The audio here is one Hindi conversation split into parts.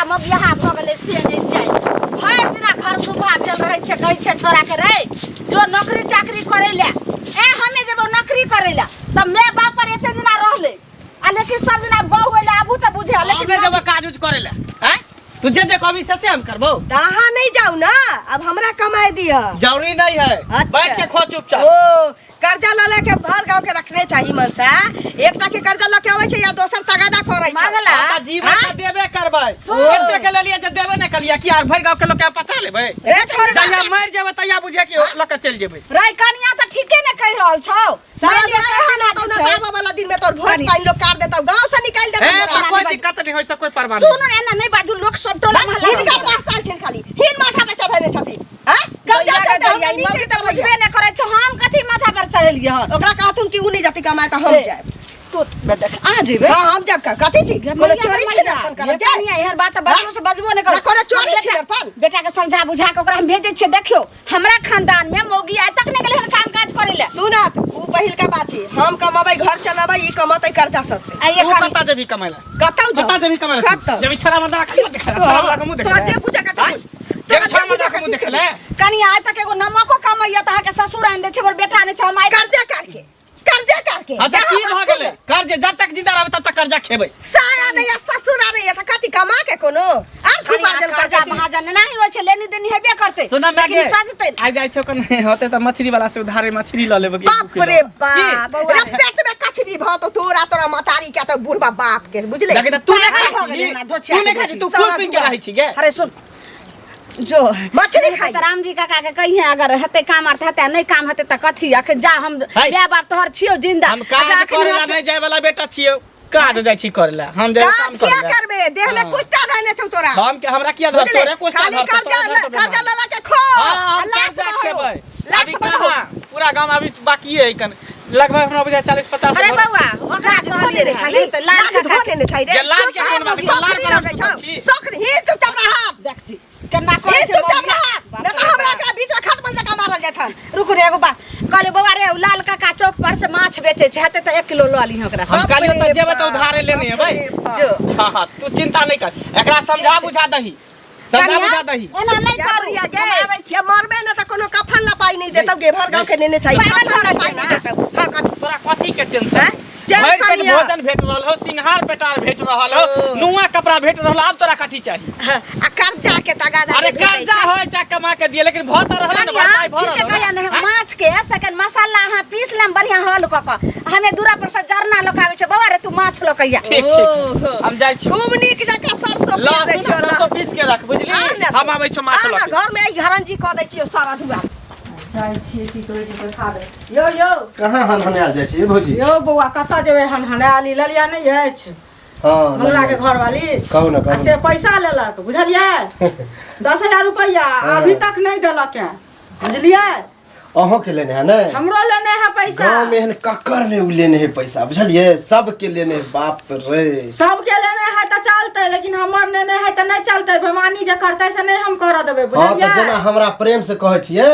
काम अब यहाँ भ गेलै से नहीं जाय भर दिना घर सुबह भेल रहै छै कहै छै छोरा के रे जो नौकरी चाकरी करे ले हमें जब नौकरी करे ले त मैं बाप पर एते दिना रहले आ लेकिन सब दिना बहु होले आबू त बुझे लेकिन जब काज उज करे ले हैं तू जे कभी से हम करबो कहां नहीं जाऊ ना अब हमरा कमाई दिया जरूरी नहीं है बैठ के खो चुपचाप ओ कर्जा ले के भर गांव के रखने चाहिए मन से एकटा के कर्जा ल के आवे छै या दोसर तगादा करे छै मांगला त जीवन का देबे करबै एते के लेलिए जे देबे न कलिया कि यार भर गांव के लोग के पचा लेबै रे छोड़ जहिया मर जेबै तहिया बुझे कि लोग के चल जेबै राय कनिया त ठीके न कह रहल छौ सारा कहना तो ना बाबा वाला दिन में तोर भोज पानी लोग काट देता गांव से निकाल देता कोई दिक्कत नहीं होय से कोई परवाह सुन एना नहीं बाजू लोग सब टोला महला हिन का पास छन खाली हिन माथा पे चढ़ाने छथि हां कर्जा चढ़ा हम नीचे त बुझबे न करे छौ हम कथि माथा पर चढ़लिए हन ओकरा कहतुन कि उ नहीं जाति कमाए त हम जाए तो देख आ जेबे हां हम जब कथि छी कोनो चोरी छी ना अपन कर जा कनिया यार बात बजबो से बजबो न कर कोनो चोरी छी अपन बेटा के समझा बुझा के ओकरा हम भेजै छै देखियो हमरा खानदान में मौगी आइ तक न गेलै हन काम काज करे ले सुनत उ पहिल का बात छी हम कमाबै घर चलाबै ई कमातै कर्जा सकते आ ये कता जेबी कमाइला कतौ कता जेबी कमाइला जेबी छरा मर्दा खाली देखा छरा वाला के मुंह देखा तो जे पूजा का जे छरा मर्दा के मुंह देखले कनिया आइ तक एगो नमको कमाइया त के ससुर आइन दे छै और बेटा ने छै हम आइ कर्जा करके अच्छा की भ गेलै कर्जे जब तक जिंदा रहबै तब तक कर्जा खेबै साया नहीं ससुर आ रही है कथि कमा के कोनो आर खूब अर्जन कर्जा महाजन नहीं होय छै लेनी देनी हेबे करते सुना लेकिन सजतै आ जाय छौ कने होते त मछली वाला से उधारे मछली ल लेबे बाप रे बाप बउआ पेट में कछरी भ तो तोरा मतारी के त बुढ़बा बाप के बुझले लेकिन तू ने खा तू खुश सुन के रही छी गे अरे सुन जो मछली खाई राम जी काका के कहिए अगर हेते काम आरते हेते नहीं काम हेते त कथि आखे जा हम बे बाप तोहर छियो जिंदा हम काज करेला नहीं जाय वाला बेटा छियो काज जाय छी करेला हम जाय काम काज किया करबे देह में कुष्ठा रहने छौ तोरा हम के हमरा किया धर तोरे कुछ खाली कर्जा लला के खो अल्लाह से खेबै अभी कहां पूरा गांव अभी बाकी है कन लगभग हमरा बुझा 40 50 अरे बउआ ओकरा धो लेने छै त लाज धो लेने छै रे लाज के कोन बात लाज छै सख ही चुपचाप रह देखती केना करे छै चुपचाप रह न त हमरा का बीच में खट बन जका मारल जाथन रुक रे एगो बात कहले बउआ रे लाल काका चौक पर से माछ बेचे छै हेते त 1 किलो ल ली ओकरा हम कालियो त जेबे त उधारे लेने है भाई जो हां तू चिंता नहीं कर एकरा समझा बुझा दही समझा बुझा दही एना नहीं करिया गे ये मरबे न त कोनो कफन ला पाई नहीं देतौ गे भर गांव के नेने छै कफन ला पाई नहीं देतौ हां तोरा कथी के टेंशन भर पेट भोजन भेट रहल हो सिंहार पेटार भेट रहल हो नुआ कपड़ा भेट रहल अब तोरा कथी चाहिए आ कर्जा के तगादा अरे कर्जा होय जा कमा के दिए लेकिन भत रहल न भाई भरल माछ के सेकंड मसाला हां पीस लेम बढ़िया हल क क हमें दूरा पर से जरना लोकावे छै बउआ रे तू माछ लोकैया ठीक ठीक हम जाय छी खूब नीक जका सरसों पीस दै छ सरसों पीस के रख बुझली हम आबै छ माछ लक घर में हरन जी क दै छियो सारा दुआ जाय छी की करे छै खा दे यो कहाँ हनहनायल जाइ छै भौजी यो बउआ कथा जेबे हनहनाली ललिया नहीं अछि हाँ हमरा के घर वाली कहू ना से पैसा लेलक बुझलिए 10,000 रुपया अभी तक नहीं देलक है बुझलिए अहों के लेने है ना हमरो लेने है पैसा गांव में हन ककर ने लेने है पैसा बुझलिए सब के लेने है बाप रे सब के लेने है त चलते लेकिन हमर लेने है त नहीं चलते बेमानी जे करते से नहीं हम कर देबे बुझलिए हां त जेना हमरा प्रेम से कहै छियै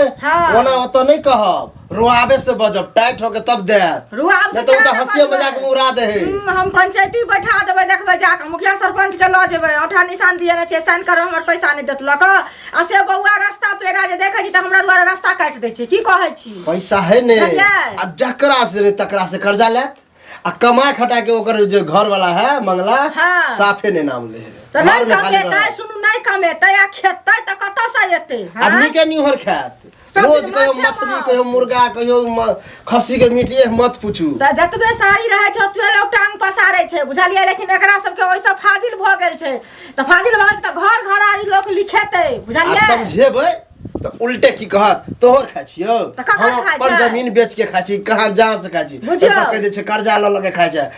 ओना ओत नहीं कहब रुआबे से बजब टाइट हो के तब देत रुआब से नहीं तो हंसियो मजाक में उड़ा दे है हम पंचायती बैठा देबे देखबे जाके मुखिया सरपंच के ल जेबे औठा निशान दिए ने छै साइन कर हमर पैसा नहीं देतलक आ से बउआ रास्ता पेड़ा जे देखै छी त हमरा द्वारा रास्ता काट दै छै की कहै छी पैसा है ने आ जकरा से तकरा से कर्जा लेत आ कमाए खटा के ओकर जो घर वाला है मंगला साफे ने नाम ले त नहीं कमेतै सुनु नहीं कमेतै आ खेतै त कत से एतै आदमी के निहर खात रोज कहियो मछली कहियो मुर्गा कहियो खस्सी के मीट ये मत पूछू त जतबे सारी रहे छै ओतबे लोग टांग पसारे छै बुझलिए लेकिन एकरा सब के ओइसा फाजिल भ गेल छै त फाजिल भ गेल त घर घरारी लोग लिखेतै बुझलिए समझेबै तो उल्टे की कहत तोहर खा छियो हम अपन जमीन बेच के खा छी कहां जहां से खा छी कह दे छै कर्जा ल के खा छै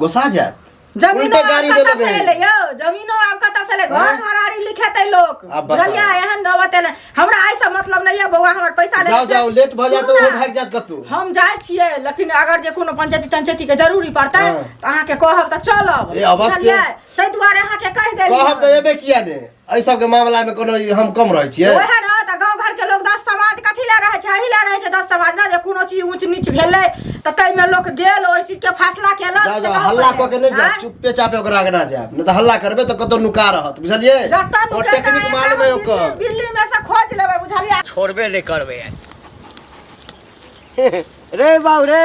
गोसा जात जमीनो गाड़ी दे ले यो जमीनो आप कता से ले घर घरारी लिखेतै लोग बुझलिए एहन नवते न हमरा ऐसा मतलब नहीं है बउआ हमर पैसा ले जाओ लेट भ जात ओ भाग जात कतू हम जाय छियै लेकिन अगर जे कोनो पंचायती के जरूरी पड़तै त अहाँ के कहब त चलब बुझलिए से दुआरे अहाँ के कह देली कहब त एबे किया ने ऐ सब के मामला में कोनो हम कम रहै छियै ओहे न त गांव घर के लोग 10 समाज कथी ला रहे छै, एही ला रहे छै 10 समाज ना जे कोनो चीज ऊंच नीच भेलै त तै में लोग गेल ओइ चीज के फैसला केलक। जा हल्ला क के नहीं जा, चुप्पे चापे ओकरा आगे ना जाब, नहीं त हल्ला करबे त कतो नुका रहत, बुझलिए? ओ टेक्निक मालूम है ओकर, बिल्ली में से खोज लेबै, बुझलिए? छोड़बे नहीं करबे रे बाबू रे।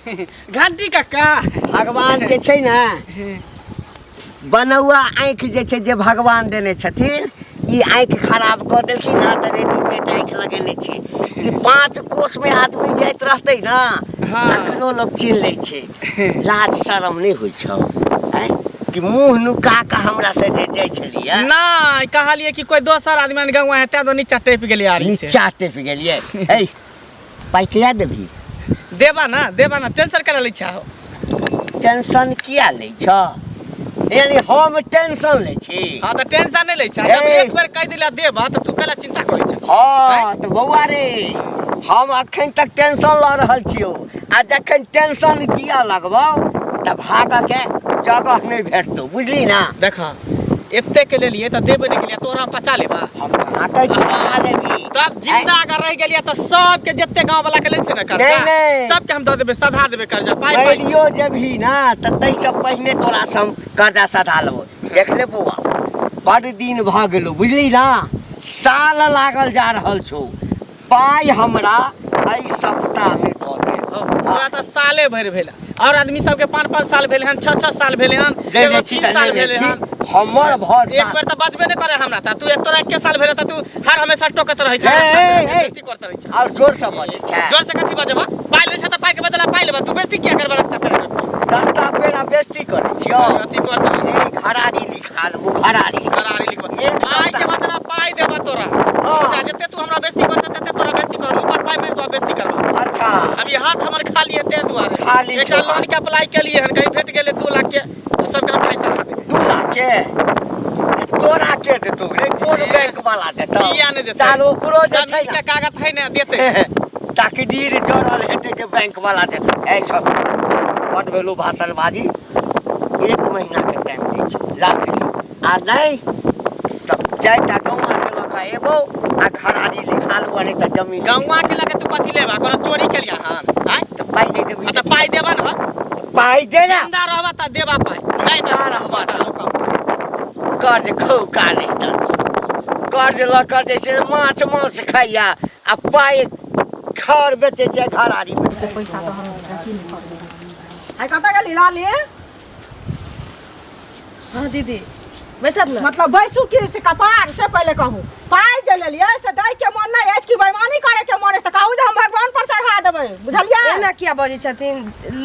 घंटी काका भगवान जे छै ना बनौआ आँखि जे छै जे भगवान देने छथिन, ई आँखि खराब कऽ देलखिन ना त रेडीमेड आँखि लगेने छै। ई 5 कोस में आदमी जाइत रहतै ना तखनो लोग चिन्ह लै छै। लाज शरम नहीं होइ छौ कि मुंह नुका के हमरा से जे जाइ छलिए ना कहलिए कि कोई दोसर आदमी गंवा है त नीचा टेप गेलिए आरी से। नीचा टेप गेलिए। ए पाई किया देबही? देबा ना टेंशन करा लै छा। टेंशन किया लै छ? यानी हम टेंशन लै छी? हां त टेंशन नहीं लै छा, जब एक बार कह दिला देबा त तू कला चिंता करै छ। हां त बौआ रे हम अखन तक टेंशन ल रहल छियो, आ जखन टेंशन दिया लगबौ त भाग के जगह नहीं भेटतो, बुझली ना? देखा एते के लिए त देबे नहीं गेलिया, तोरा पचा लेबा हम आटे चला लेगी। तब जिंदा अगर रह गेलिया त सब के जत्ते गांव वाला के ले छै ना कर्जा, नहीं। सब के हम द देबे, सधा देबे कर्जा पाई रेडियो जब ही ना त तै से पहिने तोरा से हम कर्जा सधा लेबो। देख ले बौआ बड़ दिन भ गेलो, बुझली ना? साल लागल जा रहल छौ, पाई हमरा एई सप्ताह में द दे। तोरा त साले भर भेला, और आदमी सब के 5-5 साल भेले हन, 6-6 साल भेले हन, एगो 3 साल भेले हन। हमर भर एक बार त बचबे नहीं करे हमरा त। तू एक तोरा 1 साल भेले त तू हर हमेशा टोकत रहै छै, ए बेइज्जती करत रहै छै। और जोर से बोले छै। जोर से कथी बजबा? पाई ले छ त पाई के बदला पाई लेबा, तू बेइज्जती किया करबा रास्ता पे? रास्ता पे ना बेइज्जती करे छियो? अति करत रहै। घरारी लिखा ले, घरारी करारी लिखबा, एक पाई के सप्ताह। बदला पाई देबा तोरा। हाँ। जते तू हमरा बेइज्जती करत तते तोरा बेइज्जती कर, ऊपर पाई में तो बेइज्जती करबा। अच्छा अभी हाथ हमर खाली है ते दुआरे खाली एकटा छै। लोन के अप्लाई केलिए हन, कहीं भेट गेले 2 लाख के तो सब के पैसा दे देबे। 2 लाख के तोरा के देतो रे? कोन बैंक वाला देतो? किया नहीं देते? चालू करो जे छै जमीन के कागज है ना देते। तकदीर जोड़ल हेते जे बैंक वाला देतो। ए सब बड भेलो भाषणबाजी। 1 महीना के टाइम दै छै लास्ट में, आ नहीं तब 4टा गौवा के लखा एबो आ घरारी लिखा लो, नहीं त जमीन गौवा के लगे तू कथी लेबा? कोनो चोरी केलिया हन? आय त पाई नहीं देबी त पाई देबा ना, पाई दे ना। जिंदा रहबा त देबा पाई, नहीं त रहबा त कर्ज खौका नहीं त कर्ज ल कर जैसे माछ खाइया आ पाई घर बेचे छै, घरारी बेचे पैसा तो हम की नहीं कर। आई कत गेली लाली? हां दीदी बैसब ना। मतलब बैसू की से कपार से पहले कहूँ पाई जे लेलिए से दै के मन नहीं अछि कि बेईमानी करे के मन अछि त कहू जे हम भगवान पर चढ़ा देबै, बुझलिए? एना किया बजै छथिन?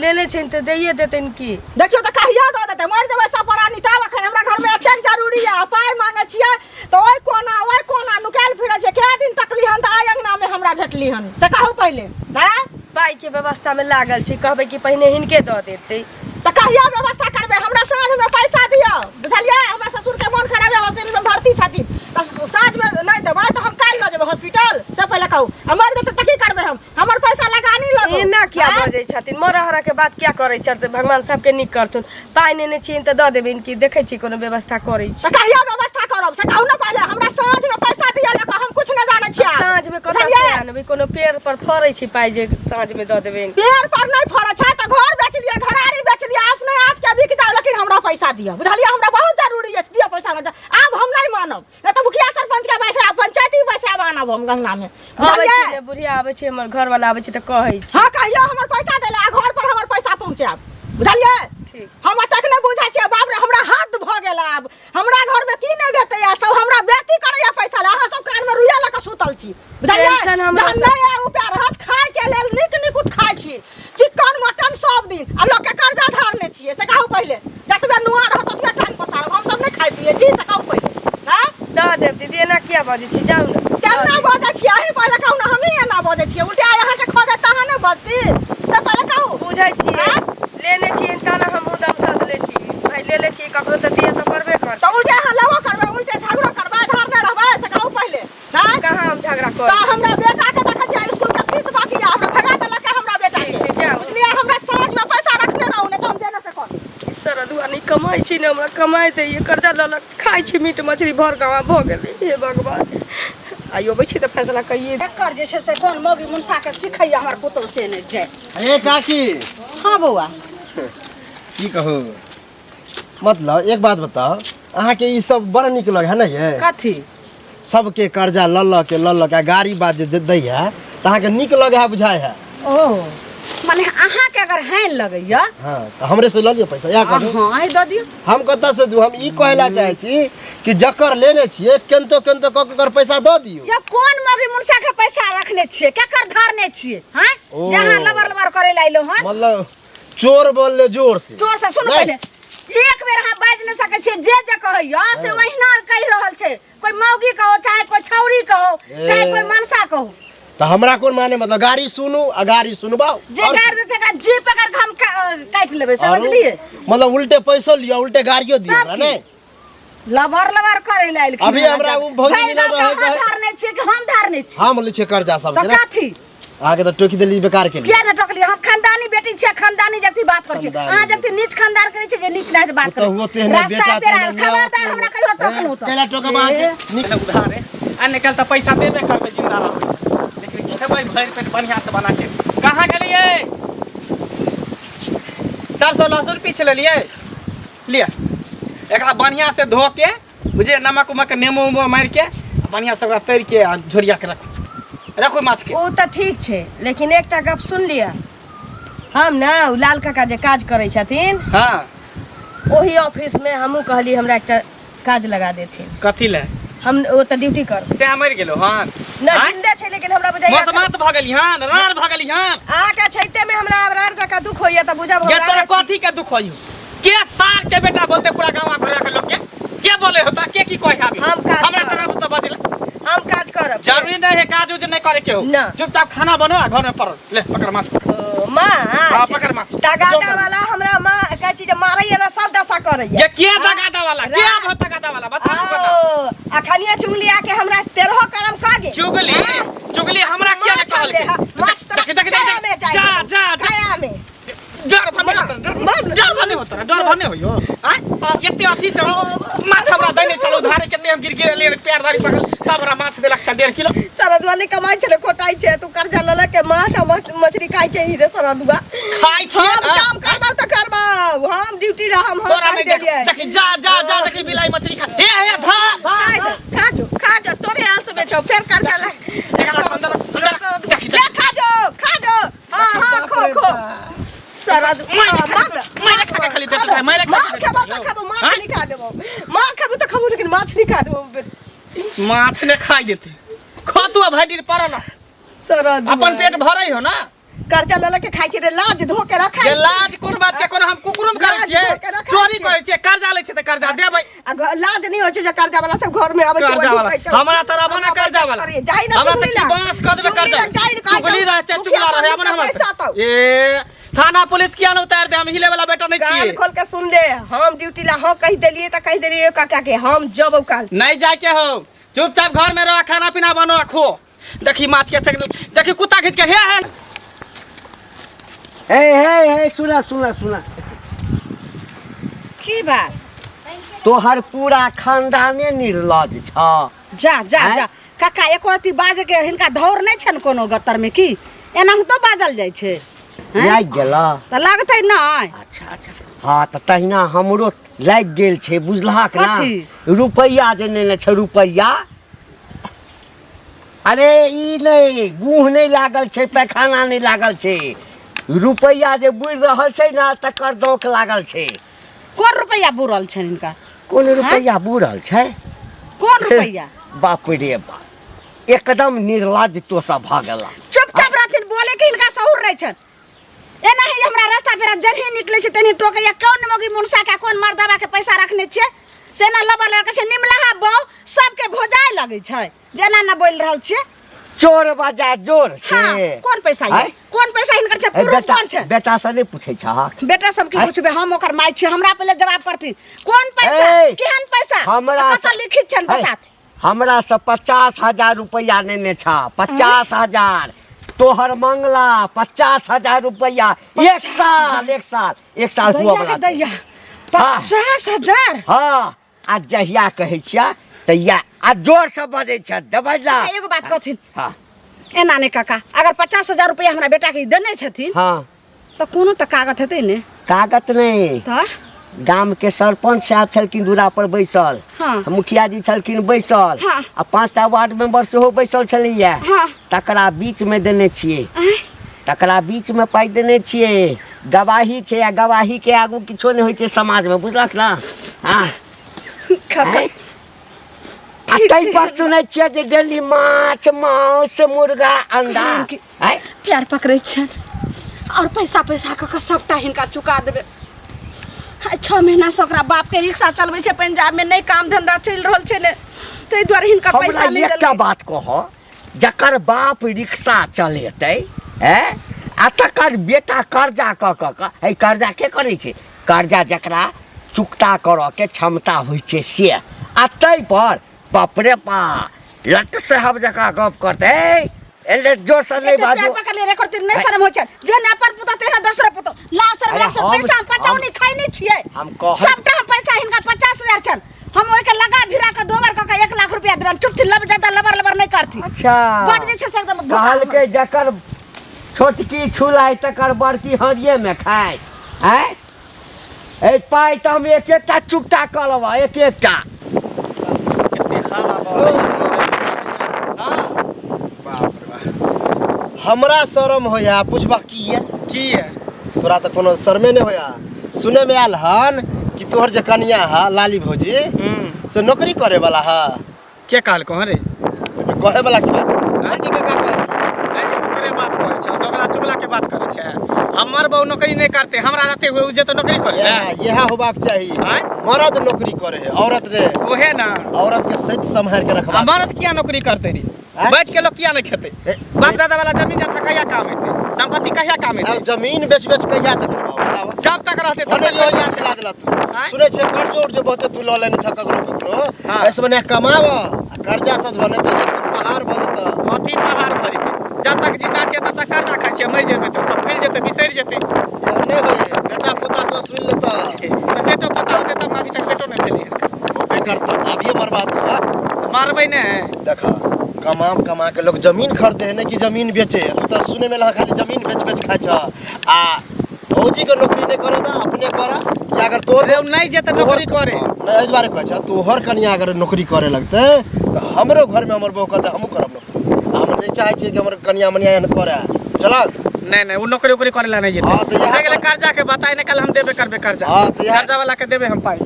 लेले छै त दैये देतैन की? देखियो त कहिया द देतै? मर जेबै सब परानी तब अखन हमरा घर में एतेक जरूरी है, पाई मांगे छियै त ओइ कोना नुकाल फिरै छै। के दिन तकली हन त आइ अंगना में हमरा भेटली हन से कहू पहले। हैं पाई के व्यवस्था में लागल छै, कहबै कि पहिने हिनके द देतै त कहिया व्यवस्था करबै? हमरा साँझ में पैसा दियो, बुझलिए? हमरा ससुर के मन खराब है, हॉस्पिटल में भर्ती छथिन, त साँझ में नहीं देबै त हम काल्हि ल जेबै हॉस्पिटल। से पहले कहू हमर देतै त की करबै? हम हमर पैसा लगानी लगो। एना किया हैं? बजै छथिन? मरहरा के बात किया करै छथि? भगवान सबके नीक करथुन। पाई नेने छियनि त द देबिन कि देखै छी कोनो व्यवस्था करै छी। त कहिया व्यवस्था करब से कहू ना पहले? हमरा साँझ में पैसा दियो लक हम कुछ न जानै छियै। साँझ में कतऽ से आनबै? कोनो पेड़ पर फरै छी पाई जे साँझ में द देबेन? पेड़ पर नहीं फड़े छै त घर बेच लिया, घरारी बेच लिया, अपने आप के बिक जाओ, लेकिन हमरा पैसा दियो, बुझलिए? हमरा बहुत जरूरी है, दियो पैसा। ना अब हम नहीं मानब, नहीं तो मुखिया सरपंच के पैसा पंचायती पैसा बनाब हम गंगा में, आबै बुझलिए? छी जे बुढ़िया आबै छै, हमर घर वाला आबै छै त कहै छी। हाँ कहियो हमर पैसा देले आ घर पर हमर पैसा पहुंचाब, बुझलिए? ठीक। हम तक नहीं बुझै छियै, बाप रे हमरा हाथ भ गेल। अब हमरा घर में की नहीं भेटै या सब हमरा बेइज्जती करैया पैसा ले। अहाँ सब कान में रुइया ल के सुतल छी, बुझलिए? टेंशन हमरा जहन नहीं है उपाय रहत खाय के लेल निक खाय छी, चिकन मटन सब दिन, आ लोग के कर्जा धारने छियै से कहू पहले। जतबे नुआ रहत ओतबे टाइम पसारब, हम सब नहीं खाइ पिए छी से कहू पहले। हैं द देब दीदी, एना किया बजै छी? जाउ ना। केना बजै छियै? अहीं पहले कहू ना, हमही एना बजै छियै? उल्टा अहाँ के खोजे तहाँ ने बजती से पहले कहू। बुझै छी लेने छी त ना हम उदम सदले छी, भाई लेले छी ककरो त दिए त करबे कर। तो उल्टे अहाँ लेबो करबै, उल्टे झगड़ो करबै, धारने रहबै से कहू पहले। हैं कहाँ हम झगड़ा तो कर? हमरा बेटा के देखै छियै स्कूल के फीस बाकी है, हमरा भगा देलक है हमरा बेटा के, ठीक छै, जाउ। बुझलिए? हमरा साँझ में पैसा रखने रहू, नहीं तो हम जेने से कर। सरदुआ नहीं कमा कमाई छी ना हमरा कमाई दे ये कर्जा ल ल खाई छी मीट मछली भर गावा भ गेलै हे भगवान आइयो बैठी त फैसला कइए एकर जे छै से कोन मौगी मुनसा के सिखैया हमर पुतौ से नै जाय। ए काकी हां बौआ की कहू, मतलब एक बात बताओ, अहाँ के ई सब बड़ निक लगे है ना ये? कथी सबके कर्जा ल के गाड़ी बात जे दै है त अहाँ के निक लगे है बुझाय है? ओ माने अहाँ के अगर हैन लगैया हां त हमरे से ल लियो पैसा या करू। हां आई द दियौ। हम कत्ता से दू, हम ई कहला चाहे छी कि जकर लेने छिए केनतो केनतो क कर पैसा द दियो। ये कोन मौगी मुनसा के पैसा रखने छिए, केकर धारने छिए हैं जहां लबर लबर करे लाइलो हन? मतलब चोर बोल ले जोर से। चोर से सुन पहले एक बेर हम बाज न सके छी जे कहैया से ओहिना कहि रहल छै, कोई मौगी कहो चाहे कोई छौरी कहो चाहे कोई मनसा कहो। तो हमरा कोन माने, मतलब गाड़ी सुनू आ गाड़ी सुनबाओ जे गाड़ देते का जी पकड़ के हम काट लेबे, समझलिए? मतलब उल्टे पैसा लियो उल्टे गाड़ियो दियो हमरा ने। लबर लबर करे लाइल अभी हमरा उ भौजी मिला रहे है धारने छिए कि हम धारने छी? हम ले छे कर्जा सब तो के ना। कथी आगे तो टोकी देली बेकार के लिए। किया न टोकली? हम खानदानी बेटी छे, खानदानी जक्ति बात कर छी। अहाँ जक्ति नीच खानदान करे छी जे नीच नहीं बात कर। तो होते हैं बेटा खबरदार हमरा कहियो टोकन होता। केला टोका बात निकल उधार है आ निकल त पैसा देबे करबे जिंदा रह, लेकिन खेबै भर पेट बढ़िया से बना के। कहां गेलिए? सरसों लहसुन पीछ लेलिए, लिया एकरा बढ़िया से धो के बुझे नमक उमक नेमो उमो मार के बढ़िया से ओकरा तैर के आ झोरिया के रखो माछ के। ओ त ठीक छे, लेकिन एकटा गप सुन लिया, हम ना उ लाल काका जे काज करै छथिन हां ओही ऑफिस में हमहू कहली हमरा एकटा काज लगा देथिन। कथी ले? हम ओ त ड्यूटी कर से मर गेलो हन ना जिंदा छे, लेकिन हमरा बुझाइया मौसमात भ गेली हन, रार भ गेली हन। आके छैते में हमरा रार जका दुख होइया त बुझब गे तोरा हमरा कथी के दुख होइयो? के सार के बेटा बोलते पूरा गांव घर के लोग के बोले हो? तोरा के की कहि आबी? हम काज हमरा करब। तरफ तो बजला हम काज करब। जरूरी नहीं है काज उज नहीं करे के हो। ना। चुपचाप खाना बनो आ घर में परो ले पकड़ माछ। मां हां पकड़ माछ। तगादा वाला हमरा मां का चीज मारैया ना सब दशा करैया। ये के तगादा वाला? के अब तगादा वाला बता बता। अखनिया चुगली आके हमरा 13 करम कागे। चुगली हमरा क्या ले कहल के? देख जा जा जा में डर भने होता डर भने होयो। हां एते अथी से माछ हमरा दैने चलो धारे केते हम गिर गिर ले पैर धारी पकड़ तब हमरा माछ देलक 1.5 किलो। सरदवा ने कमाई छले कोटाई छे, तू कर्जा लला के माछ मछली खाई छे रे सरदवा। खाई छी हम काम करबा त करबा, हम ड्यूटी ला हम कर देलिए। देख जा जा जा देख बिलाई मछली खा हे धा खा जो तोरे आंसू बेचो फिर कर्जा ला खा जो हां खो सरद मैं खा के खाली देख रहा है मैं खाबो त खाबो माछ नहीं खा देबो, माछ खाबो त खाबो लेकिन माछ नहीं खा देबो। माछ ने खाई देते खा तू भाई परल सरद अपन पेट भरई हो ना। कर्जा लला के खाई छे रे, लाज धो के रखा जे लाज कोन बात के कोन हम कुकुरम करे छिए, चोरी करे छिए, कर्जा ले छिए त कर्जा देबै। लाज नहीं हो छे जे कर्जा वाला सब घर में आबै छे। हमरा तरह बना कर्जा वाला हमरा त की बांस कर देबे कर्जा चुगली रह छे चुगला रहे हमन हम ए थाना पुलिस किया न उतार दे, हम हिले वाला बेटा नहीं छिए। कान खोल के सुन ले, हम ड्यूटी ला हो कह देलिए त कह देलिए काका के हम जब काल नहीं जाए के हो, चुपचाप घर में रह, खाना पीना बनो खो। देखी माछ के फेंक दे, देखी कुत्ता खींच के हे सुना सुना सुना, की बात? तोहर पूरा खानदाने निर्लज छ। जा जा जा काका एको अथी बाजे के हिनका धौर नहीं छन कोनो गतर में की एना तो बाजल जाय छे। लाग गेला त लागतै नहीं। अच्छा अच्छा हाँ तो तहिना हमरो लाग गेल छे, बुझलहा के ना? कथी? रुपैया जे नेने छ रुपैया, अरे ई नहीं गुह नहीं लागल छे, पैखाना नहीं लागल छे, रुपैया जे बुड़ रहल छे ना तकर दोख लागल छे। कोन रुपैया बुरल छन इनका? कोन रुपैया बुड़ल छे? कोन रुपैया? बाप रे बाप, एकदम निर्लज तो सब भ गेला। चुपचाप रहथिन, बोले के इनका सहूर नहीं छन। एना ही हमरा रास्ता पेरा जरही निकले छे तनी टोकैया कौन मौगी मुनसा का कोन मर्दबा के पैसा रखने छे से ना लबर लड़का छे निमलाहा बो सबके भोजाए लगे छे जेना ना बोल रहल छे। चोर बाजा जोर से हाँ, कौन पैसा है? कौन पैसा इनकर छे? पुरुष कौन छे? बेटा से नहीं पूछे छ? बेटा सब की पूछबे, हम ओकर माई छे, हमरा पहले जवाब करती। कौन पैसा? केहन पैसा? हमरा कत लिखित छन बतात? हमरा से 50,000 रुपया लेने छ, 50,000। तोहर मंगला 50,000 रुपया, एक साल हुआ बना। दैया 50,000 हाँ आ जहिया कहै छिया तहिया आ जोर से बजै छ दबैला। अच्छा एगो बात कहथिन हाँ ए नानी काका अगर 50,000 रुपया हमरा बेटा के देने छथिन हाँ तो कोनो तो कागज हेतै ने कागज नहीं तो गाम के सरपंच साहब छलखिन दूरा पर बैसल हाँ। मुखिया जी छलखिन बैसल हाँ। आ 5टा वार्ड मेंबर सेहो बैसल छलैया हाँ। तकरा बीच में देने छियै आँय? तकरा बीच में पाइ देने छियै गवाही छै आ गवाही के आगू किछो नहीं होइ छै समाज में बुझलक ना। हाँ काका आ तै पर सुनै छियै जे डेली माछ मांस मुर्गा अंडा आय प्यार पकड़ै छन और पैसा कऽ सबटा हिनका चुका देबै। 6 महीना से ओकरा बाप के रिक्शा चलबै छै पंजाब में नहीं काम धंधा चल रहल छै ने तै द्वारे हिनका पैसा हमरा नहीं एकटा देलकै। बात कह जकर बाप रिक्शा चलेतै आ तकर बेटा कर्जा क है कर्जा के करै छै कर्जा जकरा चुकता करऽ के क्षमता होइ छै से आ तै पर बाप रे बा लट साहब जका गप करतै एले जोर से नहीं बाजू। प्यार पकड़ ले रे करते नहीं शर्म होइ छै जे न अपन पुता तेरा दूसरा पुता ला सर अरे से पैसा हम पचाउनी खाइ नहीं छियै हम कहै सबटा हम पैसा हिनका 50,000 छन हम ओइ के लगा भिरा के दोबर क के 1 लाख रुपया देबन चुप थी लब ज्यादा लबर नहीं करती। अच्छा बट जे छै से एकदम कहल के जकर छोटकी छुलाई तकर बड़की हरिये में खाय हैं ए पाई तो हम एक एकटा चुकता क लेबा एक एकटा हमरा शरम होया पूछबा की है तोरा तो कोनो शर्मे नहीं होया। सुने में आयल हन कि तोहर जे कनिया है लाली भौजी से नौकरी करे वाला है के कहल कह रे कहे वाला की बात आंटी काका कहे ओकरे बात कहै छै दोगला चुगला के बात करै छै। हमर बहु नौकरी नहीं करते हमरा रहते हुए उ जे तो नौकरी करे यह होबाक चाहिए। आँय? मर्द नौकरी करे है औरत रे ओहे ना औरत के सच संभाल के रखबा। मर्द किया नौकरी करते रे आँय? बैठ के लोग किया नहीं खेते बाप दादा वाला जमीन जथा कहिया काम हेते संपत्ति कहिया काम हेते अब जमीन बेच कहिया तक बताओ जब तक रहते तब भने तक यो याद दिला दिला तू आँय? सुने छे कर्ज उर्ज बहुते तू ल लेने छ ककरो हाँ। ऐसे बने कमाव आ कर्जा सद बने त एक दिन पहाड़ भ जत कथी पहाड़ भर जेते जब तक जिंदा छियै तब तक कर्जा खाइ छियै मरि जेबै तऽ सब फैल जेतै बिसरि जेतै नहीं होए बेटा पोता से सुन लेता तऽ बेटो पता होतै तब अभी तक बेटो नहीं भेलै होबे करता त अभी बर्बाद होगा। मारबै ने देखा कमा के लोग जमीन खरीदे है ना कि जमीन बेचे तू तो सुने में लगा खाली जमीन बेच खाइ छ आ फौजी के नौकरी नहीं करे त अपने कर कि अगर तोर रे नहीं जेतै नौकरी करे नहीं एहि दुआरे कहै छ तोहर कनिया अगर नौकरी करे लगते तो हमरो घर में हमर बहू कहते हमहू करब नौकरी हम जे चाहे छी कि हमर कनिया मनिया एहन करे चलक नहीं वो नौकरी उकरी करे ला नहीं जेतै हाँ, तो यहाँ हो गेलै कर्जा के बताए ने कल हम देबे करबे कर्जा हाँ, तो यहाँ- कर्जा वाला के देबे हम पाई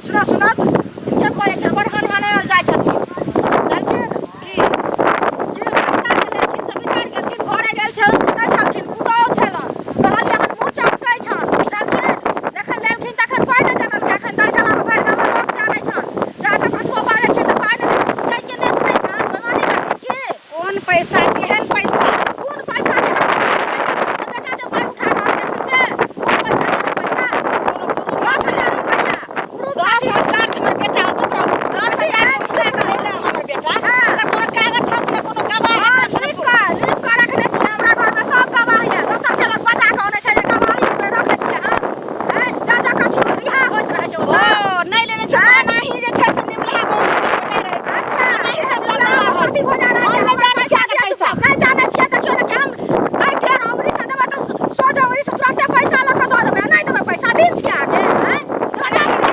सुना सुना के करे छै बड़ घर वाले जाय छथिन जानके की पैसा लेकिन सब बिचार गेलखिन घरे गेल छल नै छलखिन कुदाओ छल कहल हमर मुंह चमकै छन जानके देखन लेलखिन तखन पाइ नै जानल के एखन दई गला में भरि गाम में लोक जानै छन जाके कतको बाजे छै त पाइ नै जाय के नै दै छन बेमानी करथिन के कोन पैसा केहन पैसा कोन पैसा बेटा जे पाइ उठा के आनै छन से कोन पैसा केहन पैसा 10,000 रुपया 10,000 हमर बेटा चुप रहो 10,000 उठा के लेला हमर बेटा अगर कोनो कागज हाथ में कोनो गवाही लिख के रखने छियै हमरा घर में सब गवाही है दोसर के लोग बजा के आनै छै जे गवाही पे रखै छियै हम जा जा कथी रिहा होइत रहै छै ओ नै लेने छै नाही जे छै से निमला बोल रहै छै अच्छा नहीं सब लोग कथी हो जा रहै छै नहीं जानै छियै पैसा नहीं जानै छियै त क्यों कि हम नहीं के हमरी से देबा त 100 जवरी से तुरंत पैसा ल के दऽ देबै नहीं देबै पैसा दिन छियै आगे हैं बजा से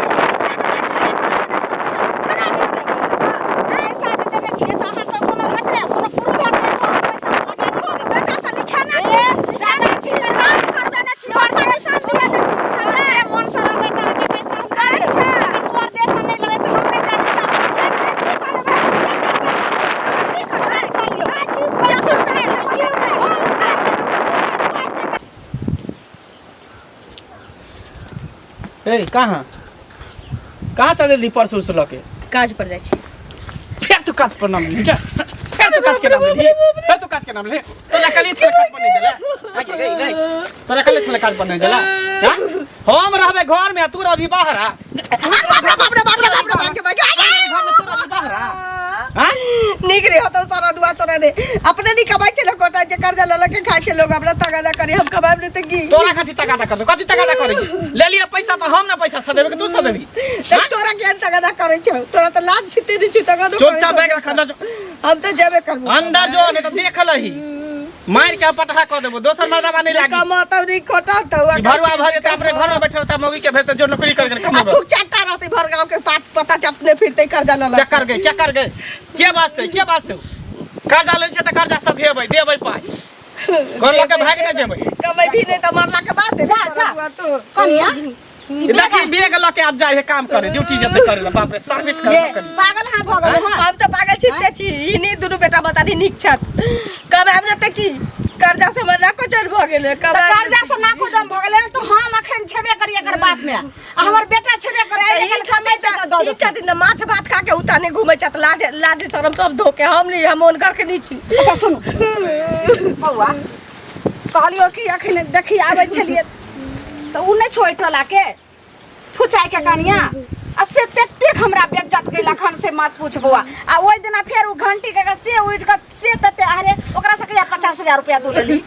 ए कहाँ चल दी परसों से लके काज पर जाइ छी फिर तू काज पर नाम ले क्या फिर तू काज के नाम ले फिर तू काज के नाम ले तोरा कल छले काज पर नहीं चला आगे गई नहीं तोरा कल छले काज पर नहीं चला हां हम रहबे घर में तू रह भी बाहर आ बाप रे बाप रे बाप रे बाप रे घर में तू रह भी बाहर आ हां निक रे होतो सारा दुआ तोरा ने अपने नहीं कमाई छे लोग कोटा जे कर्जा ले के खाई छे लोग हमरा तगादा करी हम कमाई नहीं त की तोरा कथी तगादा कर दो कथी तगादा करेगी ले लिया पैसा तो हम ना पैसा सदेबे कि तू सदेबी तोरा के तगादा करे छो तोरा त लाज छिते नहीं छु तगादा चुपचाप बैग रख अंदर हम तो जेबे करबो अंदर जो नहीं तो देख लही मार के पटहा कर देबो दोसर मर्दावा नहीं लागी कमाता नहीं खोटा तो भरुआ भर के अपने घर में बैठल रहता मौगी के भेज जो नौकरी करके कमाबो तू चाटा रहते भर गांव के पात पता चपने फिरते कर्जा ले क्या कर गए के वास्ते कर्जा ले छे त कर्जा सब हेबै देबै पाई घर लके भाग न जेबै कमाई भी नहीं तो मरला के बाद जा कनिया देखी बेग लके आप जाए काम करे ड्यूटी जते करे बाप रे सर्विस ये कर पागल हां भगल हां हम तो पागल छिते छी इनी दुनु बेटा बता दी निक छत कब हमने त की कर्जा से मरला को चढ़ भ गेले त कर्जा से ना को दम भगले तो हम अखन छेबे करिए कर बाप में आ हमर बेटा छेबे करे ई छमे त ई दिन माछ भात खा के उताने घूमे छत लाज शरम सब धो के हम नहीं हम ओन करके नहीं छी अच्छा सुन बौआ कहलियो कि अखन देखी आबै छलिए तो उ नहीं छोड़ टोला के फुचाई के कनिया आ से तेतेक हमरा बेइज्जत के लखन से मत पूछ बौआ आ ओइ दिना फेर उ घंटी के से उठ के से तते अरे ओकरा से कहिया 50,000 रुपया दू लेली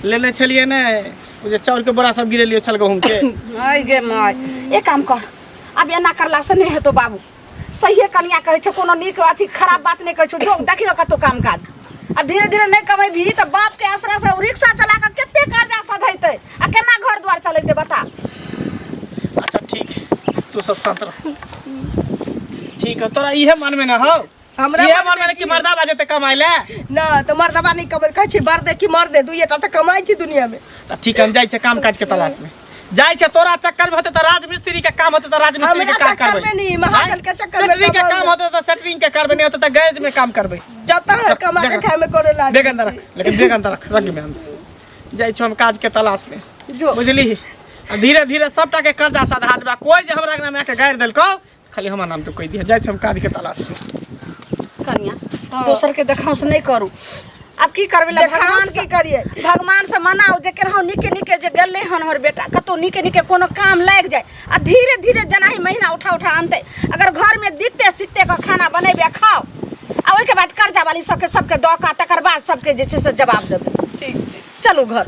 लेले छलिए ने ओ जे चाउर के बोरा सब गिरेलियो छल गहूं के आई गे माय एक काम कर अब एना करला से नहीं हेतो बाबू सही कनिया कहै छ कोनो नीक अथी खराब बात नहीं कहै छ जो देखियो कतो काम काज अब धीरे धीरे नहीं कमाई भी तो बाप के आसरा से रिक्शा चला के केते कर्जा सधैते आ केना घर द्वार चलैते बता अच्छा ठीक है तू सब शांत रह ठीक है तोरा इहे मन में ना हो हमरा इहे मन में कि मर्दा बाजे ते कमाइले ना तो मर्दबा नहीं कबर कहै छी बर दे कि मर दे दुइटा त कमाई छी दुनिया में त ठीक है जाय छै काम काज के तलाश में जाय छै तोरा चक्कर में होते त राजमिस्त्री के काम होते त राजमिस्त्री के काम चक्कर में करबै नहीं महाजन के चक्कर में सेटरिंग के काम होते त सेटरिंग के करबै नहीं होते त गैरेज में काम करबै जता है कमा के खाए में करे लाग बेग अंदर रख लेकिन बेग अंदर रख रख में अंदर जाय छै हम काज के तलाश में जो बुझली धीरे धीरे सबटा के कर्जा साधा देबा कोई जे हमरा नाम के गाड़ देलको खाली हमर नाम तो कह दिया जाय छै हम काज के तलाश में कनिया दोसर के देखाव से नहीं करू अब की करबे ला भगवान की करिए भगवान से मनाओ जे केरहु निके निके जे गेले हन हमर बेटा कतो निके निके कोनो काम लाग जाए आ धीरे धीरे जना ही महीना उठा उठा आनते अगर घर में दिखते सीखते का खाना बनेबे खाओ आ ओइ के बाद कर्जा वाली सबके दौका तकर बाद सबके जे छै से जवाब देबे ठीक चलू घर